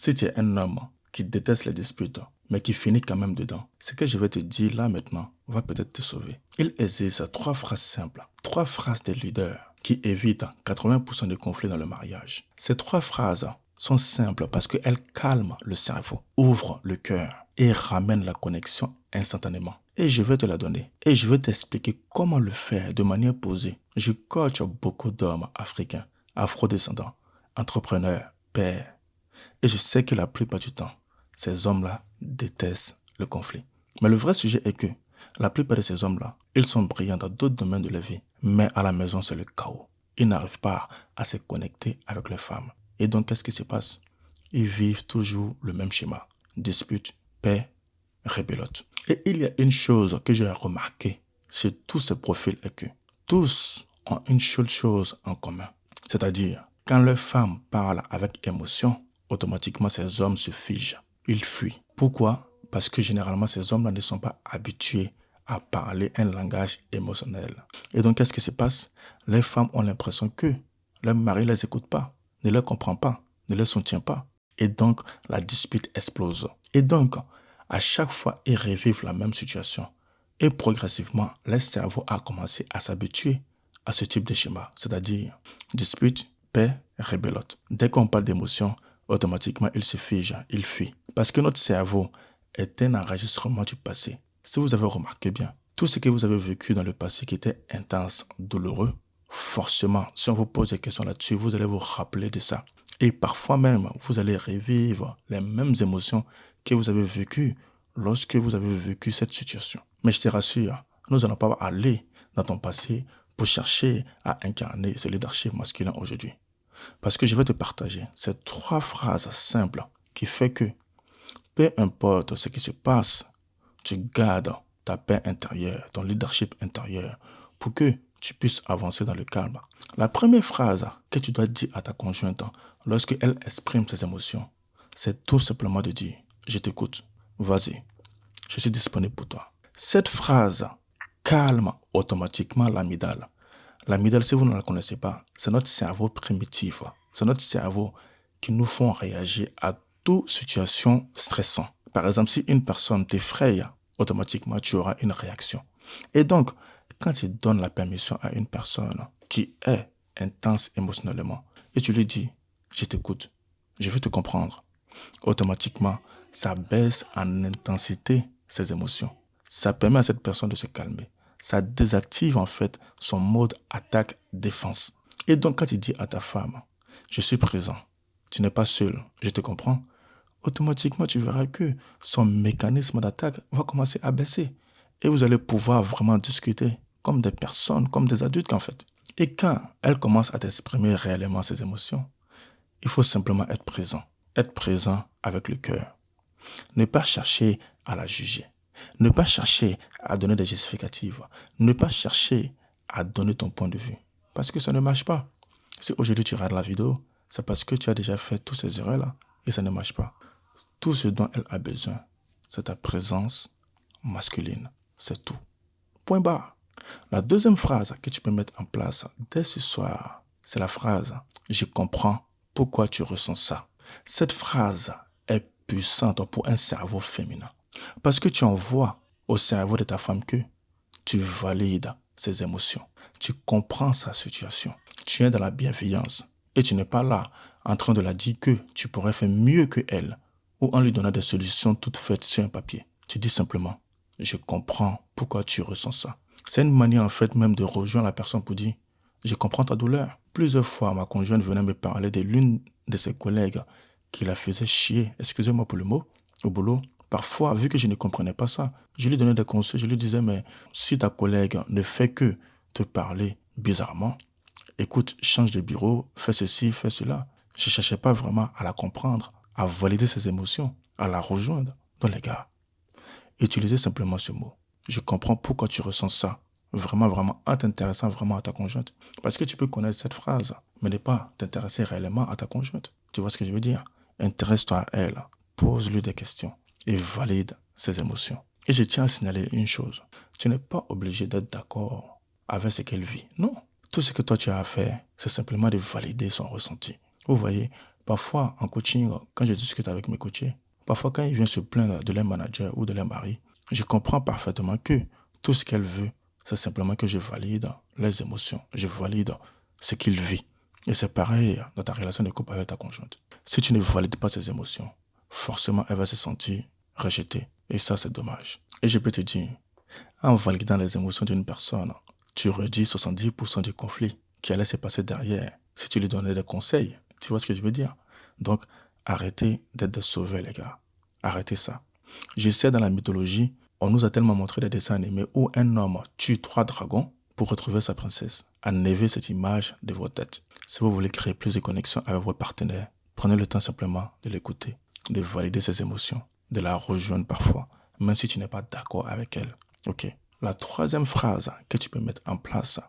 Si tu es un homme qui déteste les disputes, mais qui finit quand même dedans, ce que je vais te dire là maintenant va peut-être te sauver. Il existe 3 phrases simples, 3 phrases des leaders qui évitent 80% des conflits dans le mariage. Ces 3 phrases sont simples parce qu'elles calment le cerveau, ouvrent le cœur et ramènent la connexion instantanément. Et je vais te la donner. Et je vais t'expliquer comment le faire de manière posée. Je coach beaucoup d'hommes africains, afro-descendants, entrepreneurs, pères. Et je sais que la plupart du temps, ces hommes-là détestent le conflit. Mais le vrai sujet est que la plupart de ces hommes-là, ils sont brillants dans d'autres domaines de la vie. Mais à la maison, c'est le chaos. Ils n'arrivent pas à se connecter avec les femmes. Et donc, qu'est-ce qui se passe? Ils vivent toujours le même schéma. Dispute, paix, rebelote. Et il y a une chose que j'ai remarqué chez tous ces profils est que tous ont une seule chose en commun. C'est-à-dire, quand les femmes parlent avec émotion, automatiquement ces hommes se figent. Ils fuient. Pourquoi? Parce que généralement ces hommes-là ne sont pas habitués à parler un langage émotionnel. Et donc qu'est-ce qui se passe? Les femmes ont l'impression que leur mari ne les écoute pas, ne les comprend pas, ne les soutient pas. Et donc la dispute explose. Et donc à chaque fois ils revivent la même situation. Et progressivement, leur cerveau a commencé à s'habituer à ce type de schéma, c'est-à-dire dispute, paix, rebelote. Dès qu'on parle d'émotion, automatiquement il se fige, il fuit. Parce que notre cerveau est un enregistrement du passé. Si vous avez remarqué bien, tout ce que vous avez vécu dans le passé qui était intense, douloureux, forcément, si on vous pose des questions là-dessus, vous allez vous rappeler de ça. Et parfois même, vous allez revivre les mêmes émotions que vous avez vécues lorsque vous avez vécu cette situation. Mais je te rassure, nous n'allons pas aller dans ton passé pour chercher à incarner ce leadership masculin aujourd'hui. Parce que je vais te partager ces 3 phrases simples qui font que, peu importe ce qui se passe, tu gardes ta paix intérieure, ton leadership intérieur, pour que tu puisses avancer dans le calme. La première phrase que tu dois dire à ta conjointe lorsqu'elle exprime ses émotions, c'est tout simplement de dire « Je t'écoute, vas-y, je suis disponible pour toi ». Cette phrase calme automatiquement l'amygdale. L'amygdale, si vous ne la connaissez pas, c'est notre cerveau primitif. C'est notre cerveau qui nous font réagir à toute situation stressante. Par exemple, si une personne t'effraie, automatiquement, tu auras une réaction. Et donc, quand tu donnes la permission à une personne qui est intense émotionnellement, et tu lui dis, je t'écoute, je veux te comprendre, automatiquement, ça baisse en intensité ses émotions. Ça permet à cette personne de se calmer. Ça désactive en fait son mode attaque-défense. Et donc, quand tu dis à ta femme, je suis présent, tu n'es pas seul, je te comprends, automatiquement, tu verras que son mécanisme d'attaque va commencer à baisser. Et vous allez pouvoir vraiment discuter comme des personnes, comme des adultes en fait. Et quand elle commence à t'exprimer réellement ses émotions, il faut simplement être présent. Être présent avec le cœur. Ne pas chercher à la juger. Ne pas chercher à donner des justificatives. Ne pas chercher à donner ton point de vue. Parce que ça ne marche pas. Si aujourd'hui tu regardes la vidéo, c'est parce que tu as déjà fait toutes ces erreurs-là et ça ne marche pas. Tout ce dont elle a besoin, c'est ta présence masculine. C'est tout. Point barre. La deuxième phrase que tu peux mettre en place dès ce soir, c'est la phrase « Je comprends pourquoi tu ressens ça ». Cette phrase est puissante pour un cerveau féminin. Parce que tu envoies au cerveau de ta femme que tu valides ses émotions. Tu comprends sa situation. Tu es dans la bienveillance. Et tu n'es pas là en train de la dire que tu pourrais faire mieux que elle ou en lui donnant des solutions toutes faites sur un papier. Tu dis simplement, je comprends pourquoi tu ressens ça. C'est une manière en fait même de rejoindre la personne pour dire, je comprends ta douleur. Plusieurs fois, ma conjointe venait me parler de l'une de ses collègues qui la faisait chier, excusez-moi pour le mot, au boulot. Parfois, vu que je ne comprenais pas ça, je lui donnais des conseils, je lui disais, mais si ta collègue ne fait que te parler bizarrement, écoute, change de bureau, fais ceci, fais cela. Je ne cherchais pas vraiment à la comprendre, à valider ses émotions, à la rejoindre. Donc les gars, utilisez simplement ce mot. Je comprends pourquoi tu ressens ça. Vraiment, vraiment, en t'intéressant vraiment à ta conjointe. Parce que tu peux connaître cette phrase, mais ne pas t'intéresser réellement à ta conjointe. Tu vois ce que je veux dire? Intéresse-toi à elle, pose-lui des questions et valide ses émotions. Et je tiens à signaler une chose. Tu n'es pas obligé d'être d'accord avec ce qu'elle vit. Non. Tout ce que toi tu as à faire, c'est simplement de valider son ressenti. Vous voyez, Parfois, en coaching, quand je discute avec mes coachés, parfois quand ils viennent se plaindre de leur manager ou de leur mari, je comprends parfaitement que tout ce qu'elle veut, c'est simplement que je valide les émotions, je valide ce qu'il vit. Et c'est pareil dans ta relation de couple avec ta conjointe. Si tu ne valides pas ses émotions, forcément elle va se sentir rejetée. Et ça, c'est dommage. Et je peux te dire, en validant les émotions d'une personne, tu réduis 70% du conflit qui allait se passer derrière si tu lui donnais des conseils. Tu vois ce que je veux dire? Donc, arrêtez d'être des sauveurs, les gars. Arrêtez ça. Je sais, dans la mythologie, on nous a tellement montré des dessins animés où un homme tue 3 dragons pour retrouver sa princesse. Enlevez cette image de votre tête. Si vous voulez créer plus de connexion avec votre partenaire, prenez le temps simplement de l'écouter, de valider ses émotions, de la rejoindre parfois, même si tu n'es pas d'accord avec elle. Ok. La troisième phrase que tu peux mettre en place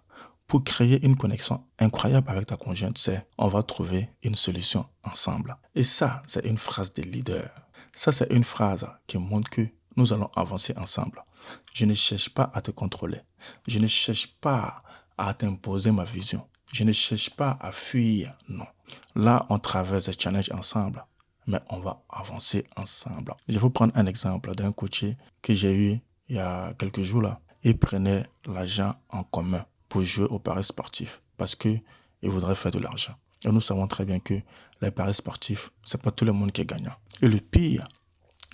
pour créer une connexion incroyable avec ta conjointe, c'est « on va trouver une solution ensemble ». Et ça, c'est une phrase de leader. Ça, c'est une phrase qui montre que nous allons avancer ensemble. Je ne cherche pas à te contrôler. Je ne cherche pas à t'imposer ma vision. Je ne cherche pas à fuir, non. Là, on traverse des challenges ensemble, mais on va avancer ensemble. Je vais vous prendre un exemple d'un coaché que j'ai eu il y a quelques jours là. Il prenait l'argent en commun pour jouer aux paris sportifs parce qu'il voudrait faire de l'argent. Et nous savons très bien que les paris sportifs, c'est pas tout le monde qui est gagnant. Et le pire,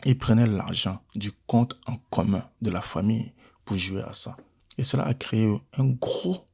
il prenait l'argent du compte en commun de la famille pour jouer à ça. Et cela a créé un gros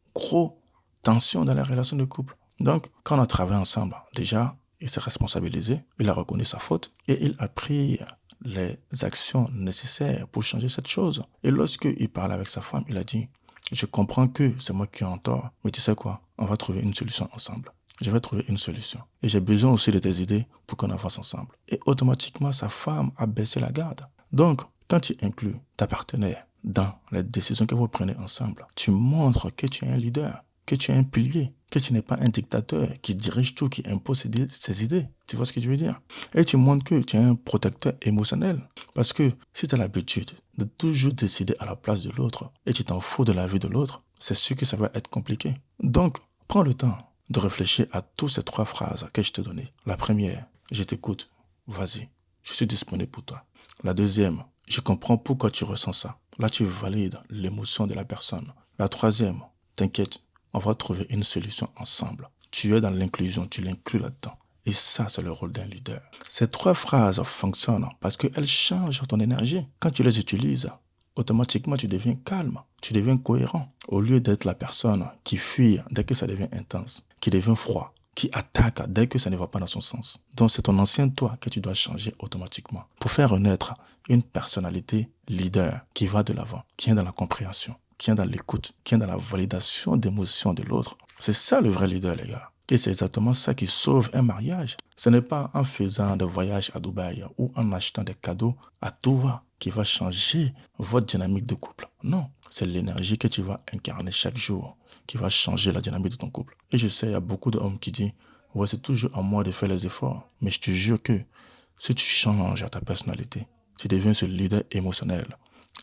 tension dans la relation de couple. Donc, quand on a travaillé ensemble, déjà, il s'est responsabilisé, il a reconnu sa faute et il a pris les actions nécessaires pour changer cette chose. Et lorsqu'il parlait avec sa femme, il a dit « Je comprends que c'est moi qui ai en tort, mais tu sais quoi, on va trouver une solution ensemble. Je vais trouver une solution. Et j'ai besoin aussi de tes idées pour qu'on avance ensemble. » Et automatiquement, sa femme a baissé la garde. Donc, quand tu inclus ta partenaire dans les décisions que vous prenez ensemble, tu montres que tu es un leader, que tu es un pilier, que tu n'es pas un dictateur qui dirige tout, qui impose ses idées. Tu vois ce que je veux dire? Et tu montres que tu es un protecteur émotionnel. Parce que si tu as l'habitude de toujours décider à la place de l'autre et tu t'en fous de la vie de l'autre, c'est sûr que ça va être compliqué. Donc, prends le temps de réfléchir à toutes ces 3 phrases que je t'ai données. La première, je t'écoute, vas-y, je suis disponible pour toi. La deuxième, je comprends pourquoi tu ressens ça. Là, tu valides l'émotion de la personne. La troisième, t'inquiète, on va trouver une solution ensemble. Tu es dans l'inclusion, tu l'inclus là-dedans. Et ça, c'est le rôle d'un leader. Ces 3 phrases fonctionnent parce qu'elles changent ton énergie. Quand tu les utilises, automatiquement, tu deviens calme, tu deviens cohérent. Au lieu d'être la personne qui fuit dès que ça devient intense, qui devient froid, qui attaque dès que ça ne va pas dans son sens. Donc, c'est ton ancien toi que tu dois changer automatiquement pour faire renaître une personnalité leader qui va de l'avant, qui est dans la compréhension, qui est dans l'écoute, qui est dans la validation d'émotions de l'autre. C'est ça le vrai leader, les gars. Et c'est exactement ça qui sauve un mariage. Ce n'est pas en faisant des voyages à Dubaï ou en achetant des cadeaux à tout va qui va changer votre dynamique de couple. Non, c'est l'énergie que tu vas incarner chaque jour qui va changer la dynamique de ton couple. Et je sais, il y a beaucoup d'hommes qui disent « Ouais, c'est toujours à moi de faire les efforts. » Mais je te jure que si tu changes ta personnalité, tu deviens ce leader émotionnel.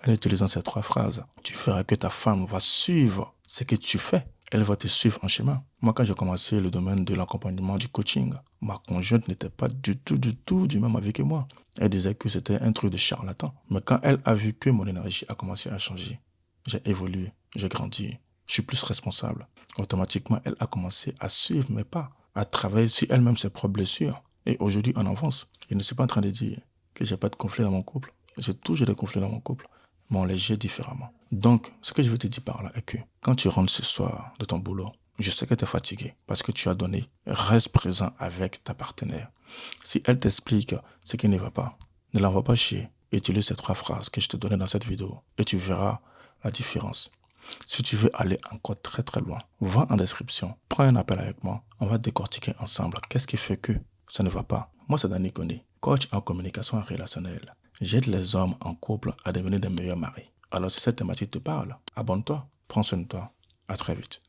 En utilisant ces 3 phrases, tu feras que ta femme va suivre ce que tu fais. Elle va te suivre en chemin. Moi, quand j'ai commencé le domaine de l'accompagnement du coaching, ma conjointe n'était pas du tout du même avis que moi. Elle disait que c'était un truc de charlatan. Mais quand elle a vu que mon énergie a commencé à changer, j'ai évolué, j'ai grandi, je suis plus responsable. Automatiquement, elle a commencé à suivre mes pas, à travailler sur elle-même ses propres blessures. Et aujourd'hui, on avance. Je ne suis pas en train de dire que j'ai pas de conflit dans mon couple. J'ai toujours des conflits dans mon couple, mais on les gère différemment. Donc, ce que je veux te dire par là est que quand tu rentres ce soir de ton boulot, je sais que tu es fatigué parce que tu as donné. Reste présent avec ta partenaire. Si elle t'explique ce qui ne va pas, ne l'envoie pas chier. Utilise ces 3 phrases que je te donnais dans cette vidéo et tu verras la différence. Si tu veux aller encore très loin, va en description, prends un appel avec moi, on va décortiquer ensemble qu'est-ce qui fait que ça ne va pas. Moi, c'est Danny Koné, coach en communication relationnelle. J'aide les hommes en couple à devenir des meilleurs maris. Alors si cette thématique te parle, abonne-toi, prends soin de toi. À très vite.